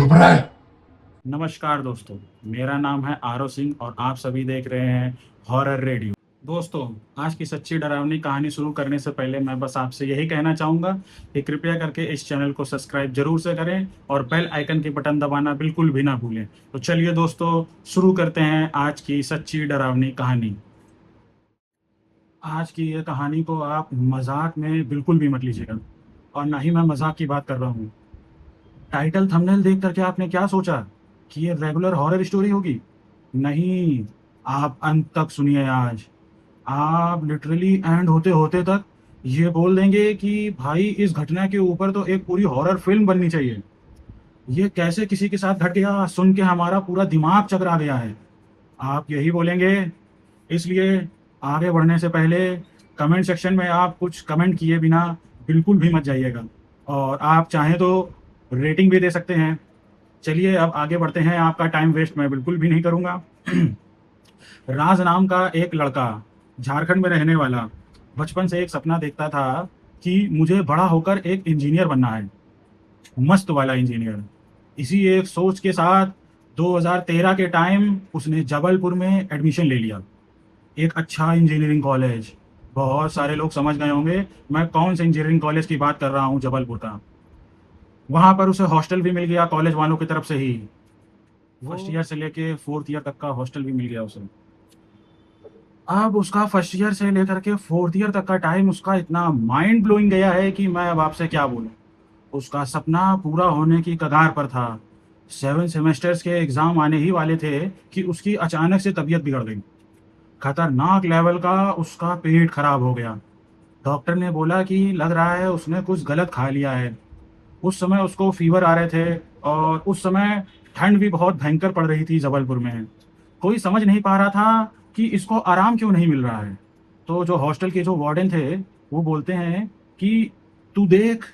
चुप रहे। नमस्कार दोस्तों। मेरा नाम है आरव सिंह और आप सभी देख रहे हैं हॉरर रेडियो। दोस्तों, आज की सच्ची डरावनी कहानी शुरू करने से पहले मैं बस आपसे यही कहना चाहूँगा कि कृपया करके इस चैनल को सब्सक्राइब जरूर से करें और बेल आइकन के बटन दबाना बिल्कुल भी ना भूलें। तो चलिए दोस्तों, शुरू करते हैं आज की सच्ची डरावनी कहानी। आज की ये कहानी को आप मजाक में बिल्कुल भी मत लीजिएगा, और ना ही मैं मजाक की बात कर रहा हूँ। टाइटल थंबनेल देख करके आपने क्या सोचा कि ये रेगुलर हॉरर स्टोरी होगी? नहीं, आप अंत तक सुनिए। आज आप लिटरली एंड होते होते तक ये बोल देंगे कि भाई इस घटना के ऊपर तो एक पूरी हॉरर फिल्म बननी चाहिए। ये कैसे किसी के साथ घट गया, सुन के हमारा पूरा दिमाग चकरा गया है, आप यही बोलेंगे। इसलिए आगे बढ़ने से पहले कमेंट सेक्शन में आप कुछ कमेंट किए बिना बिल्कुल भी मत जाइएगा, और आप चाहें तो रेटिंग भी दे सकते हैं। चलिए अब आगे बढ़ते हैं, आपका टाइम वेस्ट मैं बिल्कुल भी नहीं करूंगा। राज नाम का एक लड़का, झारखंड में रहने वाला, बचपन से एक सपना देखता था कि मुझे बड़ा होकर एक इंजीनियर बनना है, मस्त वाला इंजीनियर। इसी एक सोच के साथ 2013 के टाइम उसने जबलपुर में एडमिशन ले लिया, एक अच्छा इंजीनियरिंग कॉलेज। बहुत सारे लोग समझ गए होंगे मैं कौन से इंजीनियरिंग कॉलेज की बात कर रहा हूँ, जबलपुर का। वहाँ पर उसे हॉस्टल भी मिल गया कॉलेज वालों की तरफ से ही। फर्स्ट ईयर से लेके फोर्थ ईयर तक का हॉस्टल भी मिल गया उसे। अब उसका फर्स्ट ईयर से लेकर के फोर्थ ईयर तक का टाइम उसका इतना माइंड ब्लोइंग गया है कि मैं अब आपसे क्या बोलूं। उसका सपना पूरा होने की कगार पर था। 7 सेमेस्टर्स के एग्जाम आने ही वाले थे कि उसकी अचानक से तबीयत बिगड़ गई। खतरनाक लेवल का उसका पेट खराब हो गया। डॉक्टर ने बोला कि लग रहा है उसने कुछ गलत खा लिया है। उस समय उसको फीवर आ रहे थे, और उस समय ठंड भी बहुत भयंकर पड़ रही थी जबलपुर में। कोई समझ नहीं पा रहा था कि इसको आराम क्यों नहीं मिल रहा है। तो जो हॉस्टल के जो वार्डन थे वो बोलते हैं कि तू देख,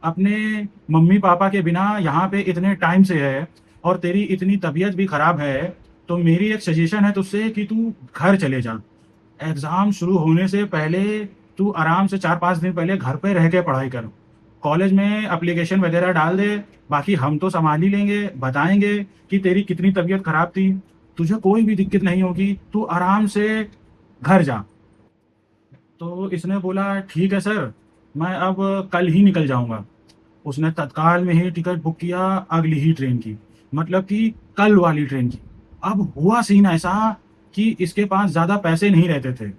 अपने मम्मी पापा के बिना यहाँ पे इतने टाइम से है और तेरी इतनी तबीयत भी खराब है, तो मेरी एक सजेशन है तुझसे कि तू घर चले जा। एग्ज़ाम शुरू होने से पहले तू आराम से 4-5 दिन पहले घर पे रह के पढ़ाई कर। कॉलेज में एप्लीकेशन वगैरह डाल दे, बाकी हम तो संभाल ही लेंगे, बताएंगे कि तेरी कितनी तबीयत खराब थी। तुझे कोई भी दिक्कत नहीं होगी, तू आराम से घर जा। तो इसने बोला ठीक है सर, मैं अब कल ही निकल जाऊंगा। उसने तत्काल में ही टिकट बुक किया अगली ही ट्रेन की, मतलब कि कल वाली ट्रेन की। अब हुआ सीन ऐसा कि इसके पास ज़्यादा पैसे नहीं रहते थे,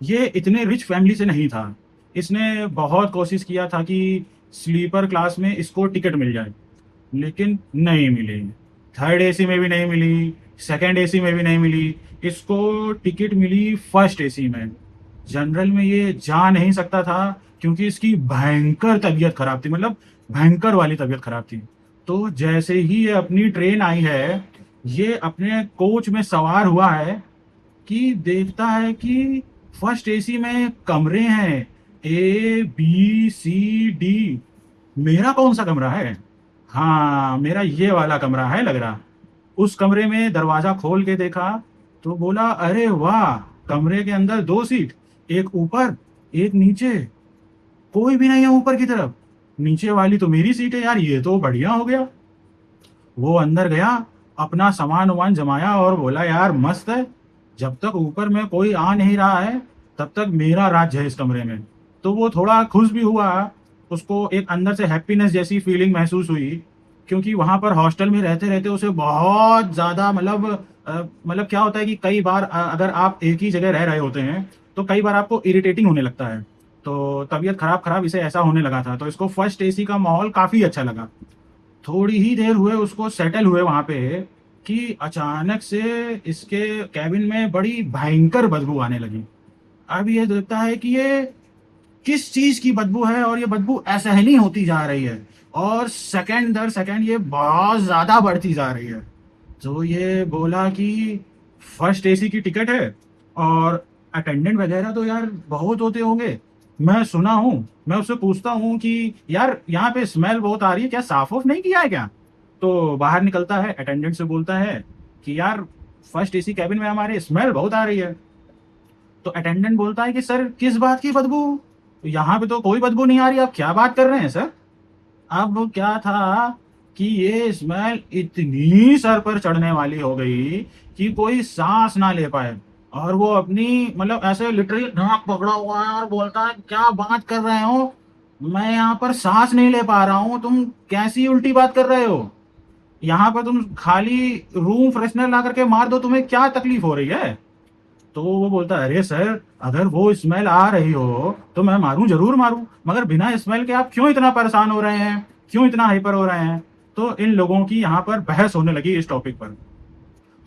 ये इतने रिच फैमिली से नहीं था। इसने बहुत कोशिश किया था कि स्लीपर क्लास में इसको टिकट मिल जाए, लेकिन नहीं मिली। थर्ड एसी में भी नहीं मिली, सेकंड एसी में भी नहीं मिली। इसको टिकट मिली फर्स्ट एसी में। जनरल में ये जा नहीं सकता था क्योंकि इसकी भयंकर तबीयत खराब थी, मतलब भयंकर वाली तबीयत खराब थी। तो जैसे ही ये अपनी ट्रेन आई है, ये अपने कोच में सवार हुआ है कि देखता है कि फर्स्ट एसी में कमरे हैं, A B C D। मेरा कौन सा कमरा है? हाँ, मेरा ये वाला कमरा है लग रहा। उस कमरे में दरवाजा खोल के देखा तो बोला अरे वाह, कमरे के अंदर 2 सीट, एक ऊपर एक नीचे। कोई भी नहीं है ऊपर की तरफ, नीचे वाली तो मेरी सीट है यार, ये तो बढ़िया हो गया। वो अंदर गया, अपना सामान वामान जमाया और बोला यार मस्त है, जब तक ऊपर में कोई आ नहीं रहा है तब तक मेरा राज्य है इस कमरे में। तो वो थोड़ा खुश भी हुआ, उसको एक अंदर से हैप्पीनेस जैसी फीलिंग महसूस हुई, क्योंकि वहां पर हॉस्टल में रहते रहते उसे बहुत ज़्यादा मतलब क्या होता है कि कई बार अगर आप एक ही जगह रह रहे होते हैं तो कई बार आपको इरिटेटिंग होने लगता है। तो तबीयत खराब खराब इसे ऐसा होने लगा था, तो इसको फर्स्ट एसी का माहौल काफ़ी अच्छा लगा। थोड़ी ही देर हुए उसको सेटल हुए वहां पे कि अचानक से इसके कैबिन में बड़ी भयंकर बदबू आने लगी। अब ये देखता है कि ये किस चीज की बदबू है, और ये बदबू असहनीय होती जा रही है, और सेकंड दर सेकंड ये बहुत ज्यादा बढ़ती जा रही है। तो ये बोला कि फर्स्ट एसी की टिकट है, और अटेंडेंट वगैरह तो यार बहुत होते होंगे, मैं सुना हूँ। मैं उससे पूछता हूँ कि यार यहाँ पे स्मेल बहुत आ रही है, क्या साफ ऑफ नहीं किया है क्या? तो बाहर निकलता है, अटेंडेंट से बोलता है कि यार फर्स्ट एसी कैबिन में हमारे स्मेल बहुत आ रही है। तो अटेंडेंट बोलता है कि सर किस बात की बदबू? यहाँ पे तो कोई बदबू नहीं आ रही, आप क्या बात कर रहे हैं सर? अब क्या था कि ये स्मेल इतनी सर पर चढ़ने वाली हो गई कि कोई सांस ना ले पाए। और वो अपनी मतलब ऐसे लिटरली नाक पकड़ा हुआ है और बोलता है, क्या बात कर रहे हो, मैं यहाँ पर सांस नहीं ले पा रहा हूँ, तुम कैसी उल्टी बात कर रहे हो, यहाँ पर तुम खाली रूम फ्रेशनर ला करके मार दो, तुम्हें क्या तकलीफ हो रही है। तो वो बोलता है, अरे सर, अगर वो स्मेल आ रही हो तो मैं मारूं, जरूर मारूं, मगर बिना स्मेल के आप क्यों इतना परेशान हो रहे हैं, क्यों इतना हाइपर हो रहे हैं। तो इन लोगों की यहाँ पर बहस होने लगी इस टॉपिक पर।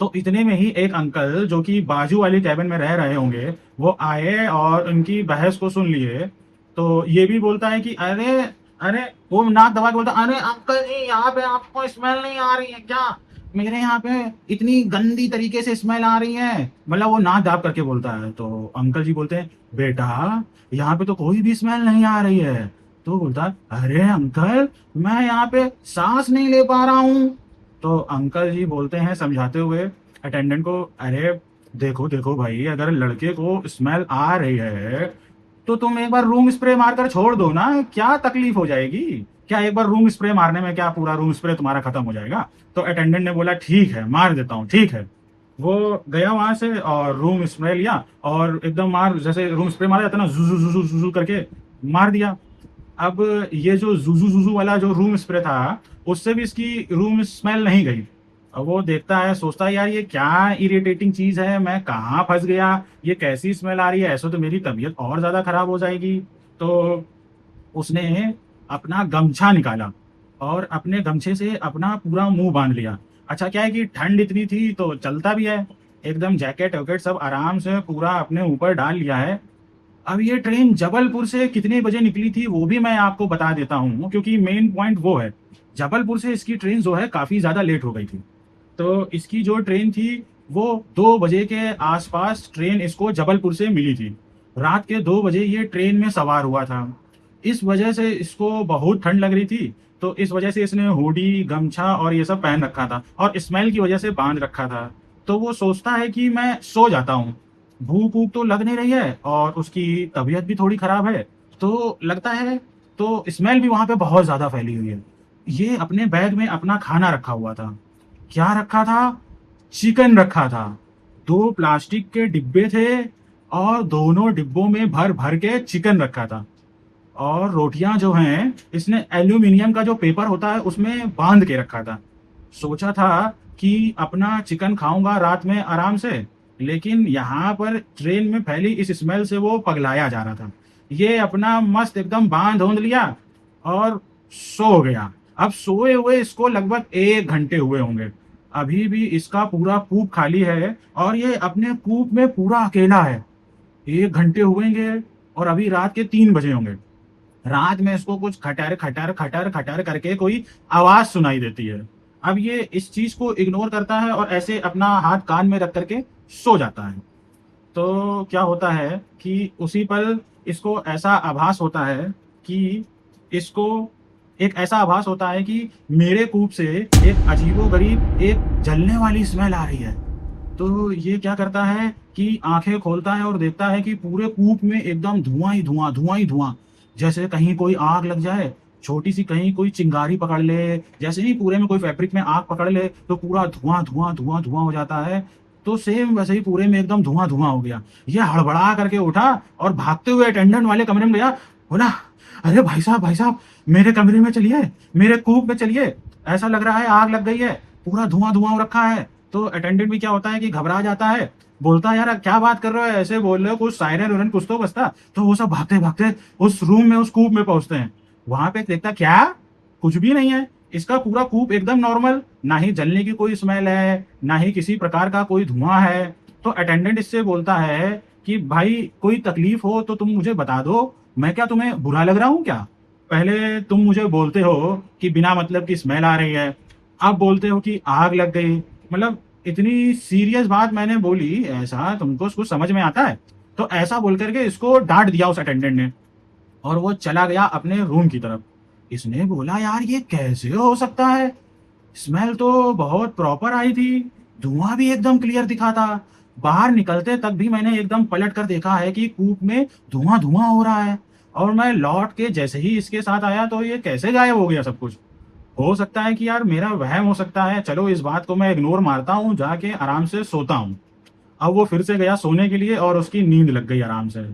तो इतने में ही एक अंकल जो कि बाजू वाली कैबिन में रह रहे होंगे, वो आए और उनकी बहस को सुन लिए। तो ये भी बोलता है कि अरे, अरे, वो नाक दबा के बोलता, अरे अंकल जी, यहाँ पे आपको स्मेल नहीं आ रही है क्या, मेरे यहाँ पे इतनी गंदी तरीके से स्मेल आ रही है, मतलब वो नाक दाब करके बोलता है। तो अंकल जी बोलते हैं, बेटा, यहाँ पे तो कोई भी स्मेल नहीं आ रही है। तो बोलता है, अरे अंकल, मैं यहाँ पे सांस नहीं ले पा रहा हूँ। तो अंकल जी बोलते हैं समझाते हुए अटेंडेंट को, अरे देखो देखो भाई, अगर लड़के को स्मेल आ रही है तो तुम एक बार रूम स्प्रे मारकर छोड़ दो ना, क्या तकलीफ हो जाएगी, क्या एक बार रूम स्प्रे मारने में क्या पूरा रूम स्प्रे तुम्हारा खत्म हो जाएगा। तो अटेंडेंट ने बोला, ठीक है, मार देता हूँ, ठीक है। वो गया वहां से और रूम स्प्रे लिया और एकदम मार, जैसे रूम स्प्रे मारा जाता है ना, जुजू जुजू जुजू करके मार दिया। अब ये जो जुजू जुजू वाला जो रूम स्प्रे था, उससे भी इसकी रूम स्मेल नहीं गई। अब वो देखता है, सोचता है, यार ये क्या इरिटेटिंग चीज है, मैं कहाँ फंस गया, ये कैसी स्मेल आ रही है, ऐसे तो मेरी तबीयत और ज्यादा खराब हो जाएगी। तो उसने अपना गमछा निकाला और अपने गमछे से अपना पूरा मुंह बांध लिया। अच्छा क्या है कि ठंड इतनी थी तो चलता भी है, एकदम जैकेट वैकेट सब आराम से पूरा अपने ऊपर डाल लिया है। अब ये ट्रेन जबलपुर से कितने बजे निकली थी वो भी मैं आपको बता देता हूँ, क्योंकि मेन पॉइंट वो है। जबलपुर से इसकी ट्रेन जो है काफी ज्यादा लेट हो गई थी। तो इसकी जो ट्रेन थी वो 2 बजे के आसपास ट्रेन इसको जबलपुर से मिली थी। रात के 2 बजे ये ट्रेन में सवार हुआ था। इस वजह से इसको बहुत ठंड लग रही थी, तो इस वजह से इसने हुडी, गमछा और ये सब पहन रखा था और स्मेल की वजह से बांध रखा था। तो वो सोचता है कि मैं सो जाता हूँ, भूख ऊख तो लग नहीं रही है और उसकी तबीयत भी थोड़ी खराब है, तो लगता है। तो स्मेल भी वहां पे बहुत ज्यादा फैली हुई है। ये अपने बैग में अपना खाना रखा हुआ था। क्या रखा था? चिकन रखा था। 2 प्लास्टिक के डिब्बे थे और दोनों डिब्बों में भर भर के चिकन रखा था। और रोटियां जो हैं, इसने एल्यूमिनियम का जो पेपर होता है उसमें बांध के रखा था। सोचा था कि अपना चिकन खाऊंगा रात में आराम से, लेकिन यहाँ पर ट्रेन में फैली इस स्मेल से वो पगलाया जा रहा था। ये अपना मस्त एकदम बांध होंद लिया और सो गया। अब सोए हुए इसको लगभग 1 घंटे हुए होंगे। अभी भी इसका पूरा कूप खाली है और ये अपने कूप में पूरा अकेला है। 1 घंटे हुएंगे और अभी रात के 3 बजे होंगे। रात में इसको कुछ खटर खटर खटर खटर करके कोई आवाज सुनाई देती है। अब ये इस चीज को इग्नोर करता है और ऐसे अपना हाथ कान में रख करके सो जाता है। तो क्या होता है कि उसी पल इसको ऐसा आभास होता है कि इसको एक ऐसा आभास होता है कि मेरे कूप से एक अजीबोगरीब एक जलने वाली स्मेल आ रही है। तो ये क्या करता है कि आंखें खोलता है और देखता है कि पूरे कूप में एकदम धुआं ही धुआं, धुआं ही धुआं, जैसे कहीं कोई आग लग जाए, छोटी सी कहीं कोई चिंगारी पकड़ ले, जैसे ही पूरे में कोई फैब्रिक में आग पकड़ ले तो पूरा धुआं धुआं धुआं धुआं हो जाता है। तो सेम वैसे ही पूरे में एकदम धुआं धुआं हो गया। ये हड़बड़ा करके उठा और भागते हुए अटेंडेंट वाले कमरे में गया। बोला, अरे भाई साहब, भाई साहब, मेरे कमरे में चलिए, मेरे कूप में चलिए, ऐसा लग रहा है आग लग गई है, पूरा धुआं धुआं हो रखा है। तो अटेंडेंट भी क्या होता है कि घबरा जाता है, बोलता है, यार क्या बात कर रहे हो, ऐसे बोल रहे हो, कुछ सायरन वायरन कुछ तो बजता। तो वो सब भागते भागते उस रूम में, उस कूप में पहुंचते हैं। वहां पे देखता, क्या कुछ भी नहीं है, इसका पूरा कूप एकदम नॉर्मल, ना ही जलने की कोई स्मेल है, ना ही किसी प्रकार का कोई धुआं है। तो अटेंडेंट इससे बोलता है कि भाई कोई तकलीफ हो तो तुम मुझे बता दो, मैं क्या तुम्हें बुरा लग रहा हूँ क्या? पहले तुम मुझे बोलते हो कि बिना मतलब की स्मेल आ रही है, अब बोलते हो कि आग लग गई, मतलब इतनी सीरियस बात मैंने बोली, ऐसा तुमको कुछ समझ में आता है? तो ऐसा बोल करके इसको डांट दिया उस अटेंडेंट ने और वो चला गया अपने रूम की तरफ। इसने बोला, यार ये कैसे हो सकता है, स्मेल तो बहुत प्रॉपर आई थी, धुआं भी एकदम क्लियर दिखा था, बाहर निकलते तक भी मैंने एकदम पलट कर देखा है कि कूप में धुआं धुआं हो रहा है, और मैं लौट के जैसे ही इसके साथ आया तो ये कैसे गायब हो गया सब कुछ। हो सकता है कि यार मेरा वहम हो सकता है, चलो इस बात को मैं इग्नोर मारता हूँ, जाके आराम से सोता हूँ। अब वो फिर से गया सोने के लिए और उसकी नींद लग गई आराम से।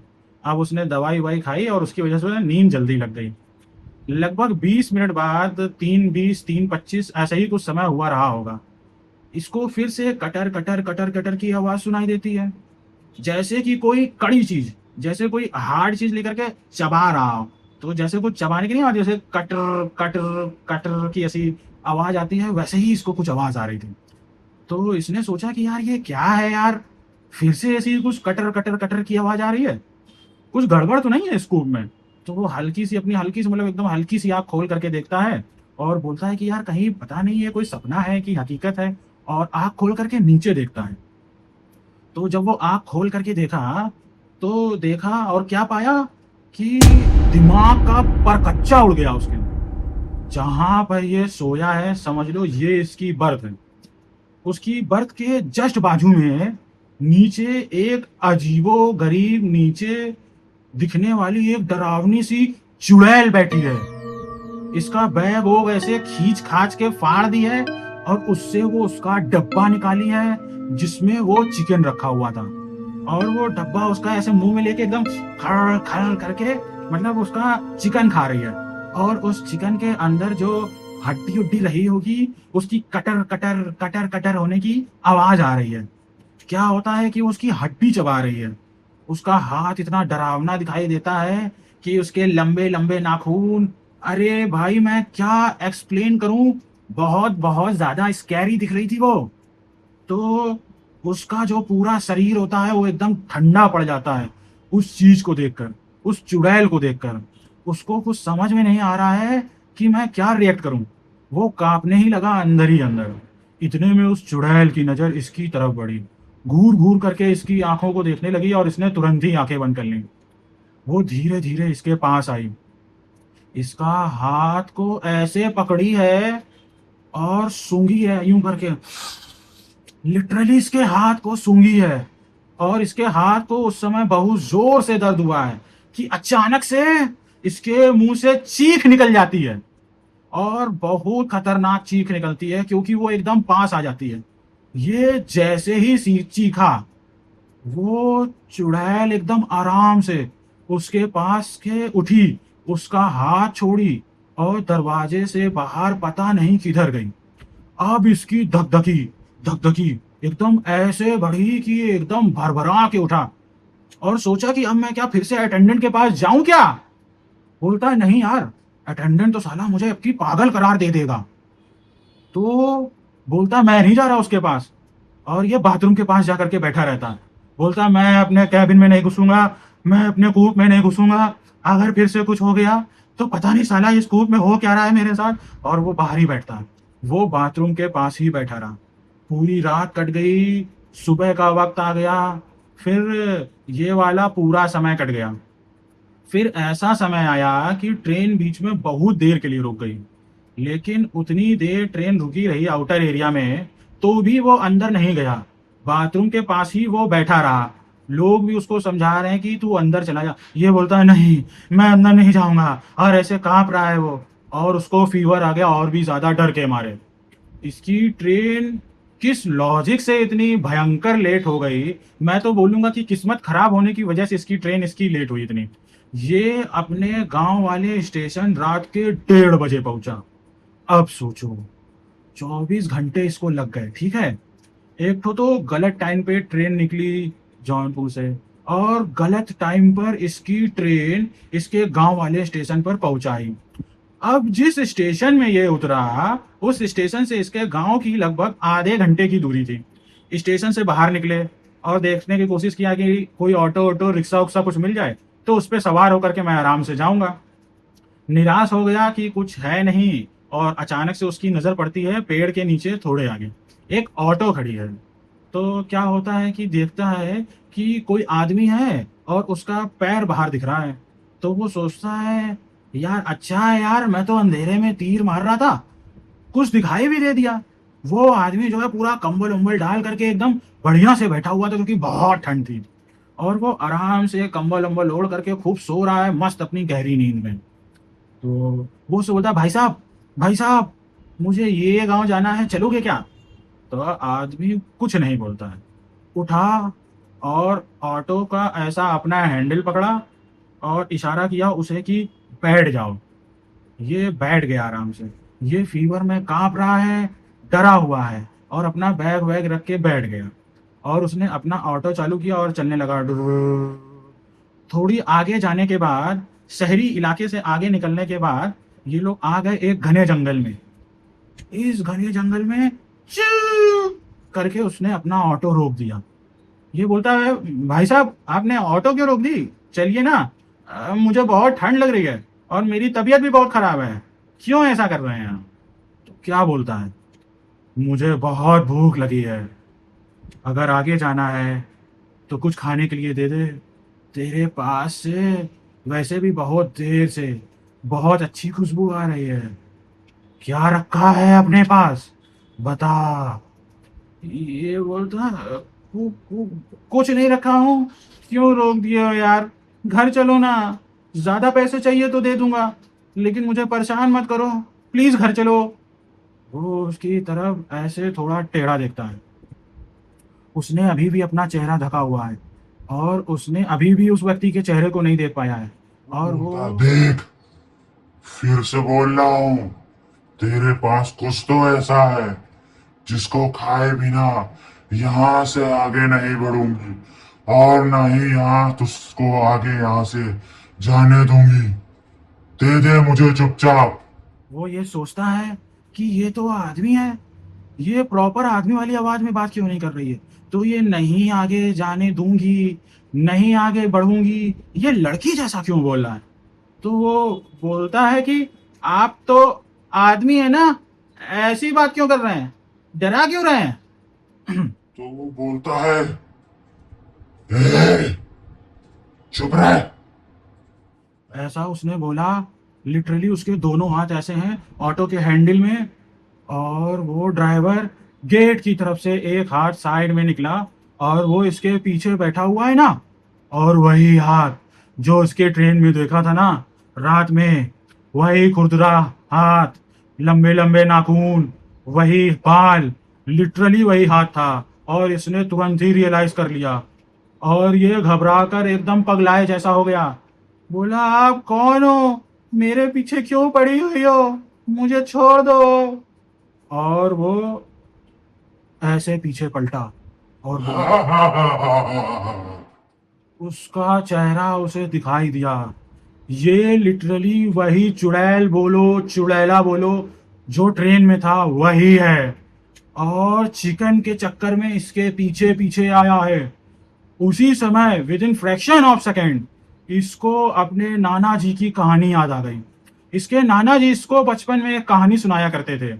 अब उसने दवाई-ववाई खाई और उसकी वजह से नींद जल्दी लग गई। लगभग 20 मिनट बाद 3:20, 3:25 ऐसा ही कुछ समय हुआ रहा होगा। इसको फिर से कटर, कटर, कटर, कटर की आवाज़ सुनाई देती है। जैसे कि कोई कड़ी चीज़, जैसे कोई हार्ड चीज़ लेकर के चबा रहा हो। तो जैसे कुछ चबाने की नहीं आवाज़, जैसे कटर, कटर, कटर की ऐसी आवाज़ आती है, वैसे ही इसको कुछ आवाज़ आ रही थी। तो इसने सोचा कि यार ये क्या है यार? फिर से ऐसी कुछ कटर, कटर, कटर की आवाज़ आ रही है। कुछ गड़बड़ तो नहीं है इस कूप में? तो वो हल्की सी मतलब एकदम हल्की सी आँख खोल करके देखता है और बोलता है कि यार कहीं पता नहीं ये कोई सपना है कि हकीकत है, और आँख खोल करके नीचे देखता है। तो जब वो आँख खोल करके देखा, तो देखा और क्या पाया कि दिमाग का परकच्चा उड़ गया उसके। जहाँ पर ये सोया है समझ लो ये इसकी बर्थ है। उसकी बर्थ के जस्ट बाजू में नीचे एक अजीबो-गरीब नीचे दिखने वाली एक डरावनी सी चुड़ैल बैठी है। इसका बैग वो ऐसे खींच-खाच के फाड़ दी है और उससे वो उसका डब्बा निकाली है, जिसमें वो चिकन रखा हुआ था। और वो डब्बा उसका ऐसे मुँह में लेके एकदम खर्र खर्र करके मतलब उसका चिकन खा रही है। और उस चिकन के अंदर जो हड्डी-उड्डी रही होगी, उसकी कटर, कटर, कटर, कटर होने की आवाज़ आ रही है। क्या होता है कि वो उसकी हड्डी चबा रही है। उसका हाथ इतना डरावना दिखाई देता है कि उसके लंबे-लंबे नाखून, अरे भाई मैं क्या एक्सप्लेन करूँ, बहुत-बहुत ज़्यादा स्कैरी दिख रही थी वो। तो उसका जो पूरा शरीर होता है वो एकदम ठंडा पड़ जाता है, उस चीज़ को देखकर, उस चुड़ैल को देखकर। उसको कुछ समझ में नहीं आ रहा है कि मैं क्या रिएक्ट करूँ? वो काँपने ही लगा अंदर ही अंदर। इतने में उस चुड़ैल की नज़र इसकी तरफ बढ़ी। घूर-घूर करके इसकी आँखों को देखने लगी और इसने तुरंत ही आँखें बंद कर लीं। वो धीरे-धीरे इसके पास आई। इसका हाथ को ऐसे पकड़ी है और सूंघी है यूँ करके। लिटरली इसके हाथ को सूंघी है और इसके हाथ को उस समय बहुत जोर से दर्द हुआ है कि अचानक से इसके मुंह से चीख निकल जाती है और बहुत खतरनाक चीख निकलती है क्योंकि वो एकदम पास आ जाती है। ये जैसे ही चीखा, वो चुड़ैल एकदम आराम से उसके पास के उठी, उसका हाथ छोड़ी और दरवाजे से बाहर पता नहीं किधर गई। अब इसकी धकधकी एकदम ऐसे बढ़ी कि ये एकदम भरभरा के उठा और सोचा कि अब मैं क्या फिर से अटेंडेंट के पास जाऊं क्या? बोलता है नहीं यार, अटेंडेंट तो साला मुझे अब की पागल करार दे देगा। तो बोलता है मैं नहीं जा रहा उसके पास और ये बाथरूम के पास जाकर के बैठा रहता है। बोलता है मैं अपने कैबिन में नहीं घुसूंगा, मैं अपने कूप में नहीं घुसूंगा, अगर फिर से कुछ हो गया तो पता नहीं साला इस कूप में हो क्या रहा है मेरे साथ। और वो बाहर ही बैठता है, वो बाथरूम के पास ही बैठा रहा। पूरी रात कट गई, सुबह का वक्त आ गया, फिर ये वाला पूरा समय कट गया। फिर ऐसा समय आया कि ट्रेन बीच में बहुत देर के लिए रुक गई, लेकिन उतनी देर ट्रेन रुकी रही आउटर एरिया में, तो भी वो अंदर नहीं गया। बाथरूम के पास ही वो बैठा रहा। लोग भी उसको समझा रहे हैं कि तू अंदर चला जा। ये बोलता है नहीं, मैं अंदर नहीं जाऊंगा, और ऐसे कांप रहा है वो। और उसको फीवर आ गया और भी ज्यादा डर के मारे। इसकी ट्रेन किस लॉजिक से इतनी भयंकर लेट हो गई, मैं तो बोलूंगा कि किस्मत खराब होने की वजह से इसकी ट्रेन इसकी लेट हुई इतनी। ये अपने गांव वाले स्टेशन रात के 1:30 बजे पहुंचा। अब सोचो, 24 घंटे इसको लग गए, ठीक है। एक तो गलत टाइम पे ट्रेन निकली जौनपुर से, और गलत टाइम पर इसकी ट्रेन इसके गांव वाले स्टेशन पर पहुंचाई। अब जिस स्टेशन में ये उतरा, उस स्टेशन से इसके गांव की लगभग आधे घंटे की दूरी थी। स्टेशन से बाहर निकले और देखने की कोशिश किया कि कोई ऑटो ऑटो रिक्शा उक्सा कुछ मिल जाए तो उस पर सवार होकर के मैं आराम से जाऊंगा। निराश हो गया कि कुछ है नहीं, और अचानक से उसकी नज़र पड़ती है पेड़ के नीचे थोड़े आगे एक ऑटो खड़ी है। तो क्या होता है कि देखता है कि कोई आदमी है और उसका पैर बाहर दिख रहा है। तो वो सोचता है यार अच्छा है यार, मैं तो अंधेरे में तीर मार रहा था, कुछ दिखाई भी दे दिया। वो आदमी जो है पूरा कंबल उम्बल डाल करके एकदम बढ़िया से बैठा हुआ था क्योंकि बहुत ठंड थी, और वो आराम से कंबल उम्बल ओढ़ करके खूब सो रहा है मस्त अपनी गहरी नींद में। तो वो उससे बोलता है भाई साहब, भाई साहब, मुझे ये गांव जाना है, चलोगे क्या? तो आदमी कुछ नहीं बोलता है, उठा और ऑटो का ऐसा अपना हैंडल पकड़ा और इशारा किया उसे कि बैठ जाओ। ये बैठ गया आराम से। ये फीवर में कांप रहा है, डरा हुआ है, और अपना बैग वैग रख के बैठ गया। और उसने अपना ऑटो चालू किया और चलने लगा। थोड़ी आगे जाने के बाद, शहरी इलाके से आगे निकलने के बाद, ये लोग आ गए एक घने जंगल में। इस घने जंगल में चू करके उसने अपना ऑटो रोक दिया। ये बोलता है, भाई साहब आपने ऑटो क्यों रोक दी? चलिए ना, मुझे बहुत ठंड लग रही है और मेरी तबीयत भी बहुत खराब है, क्यों ऐसा कर रहे हैं आप? तो क्या बोलता है, मुझे बहुत भूख लगी है, अगर आगे जाना है तो कुछ खाने के लिए दे दे। तेरे पास से वैसे भी बहुत देर से बहुत अच्छी खुशबू आ रही है, क्या रखा है अपने पास, बता। ये बोलता, कुछ नहीं रखा हूँ। क्यों रोक दिए हो यार, घर चलो ना, ज्यादा पैसे चाहिए तो दे दूंगा, लेकिन मुझे परेशान मत करो, प्लीज घर चलो। वो उसकी तरफ ऐसे थोड़ा टेढ़ा देखता है। उसने अभी भी अपना चेहरा ढका हुआ है और उसने अभी भी उस व्यक्ति के चेहरे को नहीं देख पाया है। और वो बोलता देख, फिर से बोल रहा हूँ, तेरे पास कुछ तो ऐसा है जिसको खाए बिना यहाँ से आगे नहीं बढ़ूंगी और ना ही यहाँ तुझको आगे यहाँ से जाने दूंगी। दे दे मुझे चुपचाप। वो ये सोचता है कि ये तो आदमी है, ये प्रॉपर आदमी वाली आवाज में बात क्यों नहीं कर रही है? तो ये नहीं आगे जाने दूंगी, नहीं आगे बढ़ूंगी, ये लड़की जैसा क्यों बोल रहा है? तो वो बोलता है कि आप तो आदमी है ना, ऐसी बात क्यों कर रहे हैं, डरा क्यों रहे हैं? तो वो बोलता है, ए, चुप रह। ऐसा उसने बोला, लिटरली उसके दोनों हाथ ऐसे हैं ऑटो के हैंडल में, और वो ड्राइवर गेट की तरफ से एक हाथ साइड में निकला और वो इसके पीछे बैठा हुआ है ना, और वही हाथ जो उसके ट्रेन में देखा था ना रात में, वही खुरदुरा हाथ, लंबे लंबे नाखून, वही बाल, लिटरली वही हाथ था। और इसने तुरंत ही रियलाइज कर लिया और ये घबरा कर एकदम पगलाए जैसा हो गया। बोला, आप कौन हो, मेरे पीछे क्यों पड़ी हुई हो, मुझे छोड़ दो। और वो ऐसे पीछे पलटा और बोला, उसका चेहरा उसे दिखाई दिया। ये लिटरली वही चुड़ैल बोलो, चुड़ैला बोलो, जो ट्रेन में था वही है, और चिकन के चक्कर में इसके पीछे पीछे आया है। उसी समय with in fraction of second इसको अपने नाना जी की कहानी याद आ गई। इसके नाना जी इसको बचपन में एक कहानी सुनाया करते थे,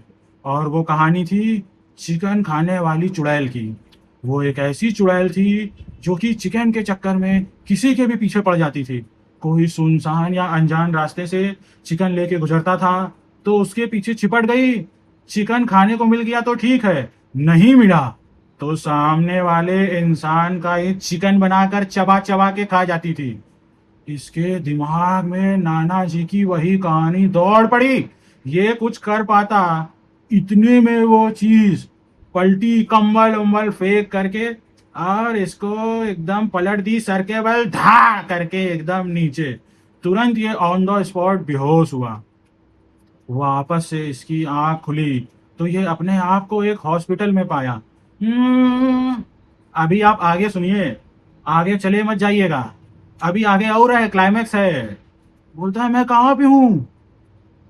और वो कहानी थी चिकन खाने वाली चुड़ैल की। वो एक ऐसी चुड़ैल थी जो कि चिकन के चक्कर में किसी के भी पीछे पड़ जाती थी। कोई सुनसान या अनजान रास्ते से चिकन लेके गुजरता था तो उसके पीछे चिपट गई। चिकन खाने को मिल गया तो ठीक है, नहीं मिला तो सामने वाले इंसान का ही चिकन बनाकर चबा चबा के खा जाती थी। इसके दिमाग में नाना जी की वही कहानी दौड़ पड़ी। ये कुछ कर पाता, इतने में वो चीज पलटी, कंबल उम्बल फेंक करके, और इसको एकदम पलट दी सर के बल, धा करके एकदम नीचे। तुरंत ये ऑन द स्पॉट बेहोश हुआ। वापस से इसकी आंख खुली तो ये अपने आप को एक हॉस्पिटल में पाया। अभी आप आगे सुनिए, आगे चले मत जाइएगा, अभी आगे और है, क्लाइमैक्स है। बोलता है, मैं कहाँ पे हूँ,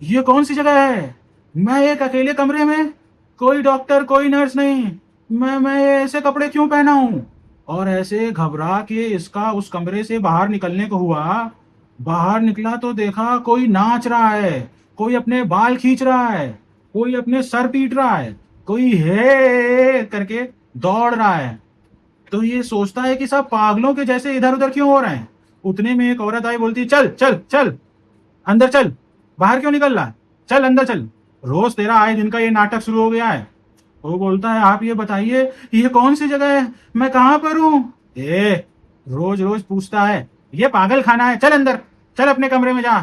ये कौन सी जगह है? मैं एक अकेले कमरे में, कोई डॉक्टर कोई नर्स नहीं, मैं ऐसे कपड़े क्यों पहना हूँ? और ऐसे घबरा के इसका उस कमरे से बाहर निकलने को हुआ। बाहर निकला तो देखा कोई नाच रहा है, कोई अपने बाल खींच रहा है, कोई अपने सर पीट रहा है, कोई हे करके दौड़ रहा है। तो ये सोचता है कि सब पागलों के जैसे इधर उधर क्यों हो रहे हैं। उतने में एक औरत आई, बोलती, चल चल चल अंदर चल, बाहर क्यों निकल रहा है, चल अंदर चल, रोज तेरा आए दिन का ये नाटक शुरू हो गया है। वो बोलता है, आप ये बताइए ये कौन सी जगह है, मैं कहाँ पर हूँ? रोज रोज पूछता है, ये पागल खाना है, चल अंदर, चल अपने कमरे में जा,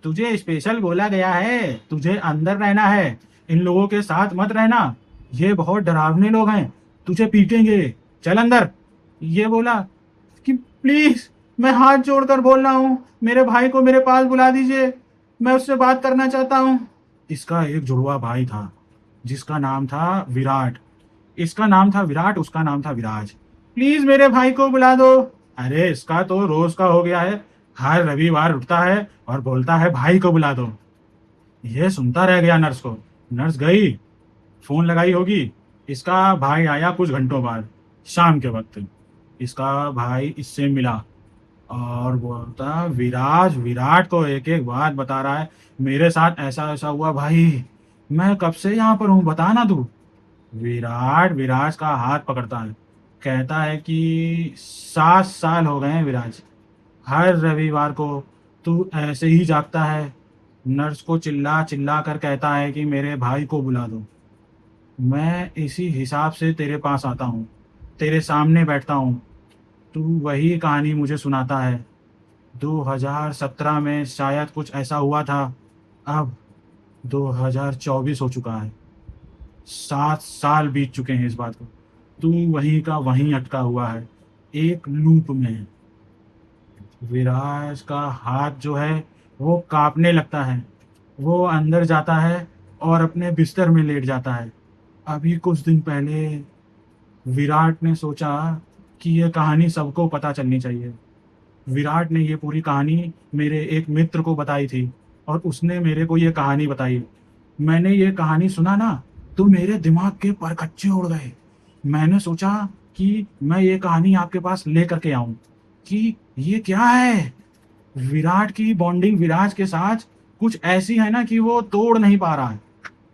तुझे स्पेशल बोला गया है, तुझे अंदर रहना है, इन लोगों के साथ मत रहना, ये बहुत डरावने लोग हैं, तुझे पीटेंगे, चल अंदर। ये बोला कि प्लीज, मैं हाथ जोड़कर बोल रहा हूँ, मेरे भाई को मेरे पास बुला दीजिए, मैं उससे बात करना चाहता हूँ। इसका एक जुड़वा भाई था जिसका नाम था विराट। इसका नाम था विराट, उसका नाम था विराज। प्लीज मेरे भाई को बुला दो। अरे इसका तो रोज का हो गया है, हर रविवार उठता है और बोलता है भाई को बुला दो। ये सुनता रह गया नर्स को। नर्स गई, फोन लगाई होगी। इसका भाई आया कुछ घंटों बाद, शाम के वक्त। इसका भाई इससे मिला और बोलता विराज, विराट को एक एक बात बता रहा है, मेरे साथ ऐसा ऐसा हुआ भाई, मैं कब से यहाँ पर हूँ, बता ना तू। विराट विराज का हाथ पकड़ता है, कहता है कि 7 साल हो गए हैं विराज, हर रविवार को तू ऐसे ही जागता है। नर्स को चिल्ला चिल्ला कर कहता है कि मेरे भाई को बुला दो। मैं इसी हिसाब से तेरे पास आता हूँ, तेरे सामने बैठता हूँ, तू वही कहानी मुझे सुनाता है। 2017 में शायद कुछ ऐसा हुआ था, अब 2024 हो चुका है, 7 साल बीत चुके हैं इस बात को। तू वहीं का वहीं अटका हुआ है, एक लूप में। विराज का हाथ जो है वो कांपने लगता है, वो अंदर जाता है और अपने बिस्तर में लेट जाता है। अभी कुछ दिन पहले विराट ने सोचा कि यह कहानी सबको पता चलनी चाहिए। विराट ने ये पूरी कहानी मेरे एक मित्र को बताई थी और उसने मेरे को ये कहानी बताई। मैंने ये कहानी सुना ना, तो मेरे दिमाग के परखच्चे उड़ गए। मैंने सोचा कि मैं ये कहानी आपके पास लेकर के आऊं कि ये क्या है। विराट की बॉन्डिंग विराज के साथ कुछ ऐसी है ना कि वो तोड़ नहीं पा रहा है।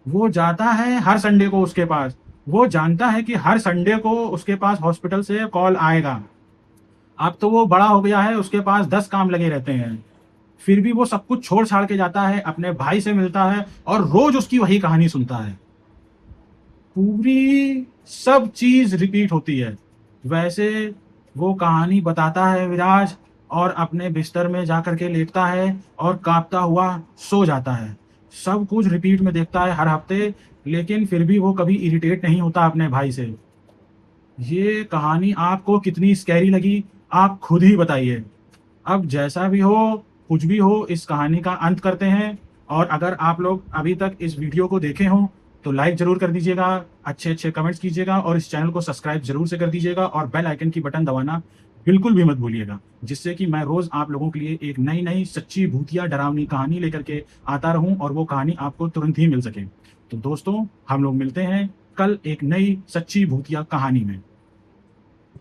वो जाता है हर संडे को उसके पास, वो जानता है कि हर संडे को उसके पास हॉस्पिटल से कॉल आएगा। अब तो वो बड़ा हो गया है, उसके पास 10 काम लगे रहते हैं, फिर भी वो सब कुछ छोड़ छाड़ के जाता है, अपने भाई से मिलता है और रोज उसकी वही कहानी सुनता है। पूरी सब चीज रिपीट होती है। वैसे वो कहानी बताता है विराज और अपने बिस्तर में जाकर के लेटता है और कांपता हुआ सो जाता है। सब कुछ रिपीट में देखता है हर हफ्ते, लेकिन फिर भी वो कभी इरिटेट नहीं होता अपने भाई से। ये कहानी आपको कितनी स्कैरी लगी, आप खुद ही बताइए। अब जैसा भी हो, कुछ भी हो, इस कहानी का अंत करते हैं। और अगर आप लोग अभी तक इस वीडियो को देखे हों तो लाइक जरूर कर दीजिएगा, अच्छे अच्छे कमेंट्स कीजिएगा और इस चैनल को सब्सक्राइब जरूर से कर दीजिएगा और बेल आइकन की बटन दबाना बिल्कुल भी मत भूलिएगा, जिससे कि मैं रोज आप लोगों के लिए एक नई नई सच्ची भूतिया डरावनी कहानी लेकर के आता रहूं और वो कहानी आपको तुरंत ही मिल सके। तो दोस्तों, हम लोग मिलते हैं कल एक नई सच्ची भूतिया कहानी में।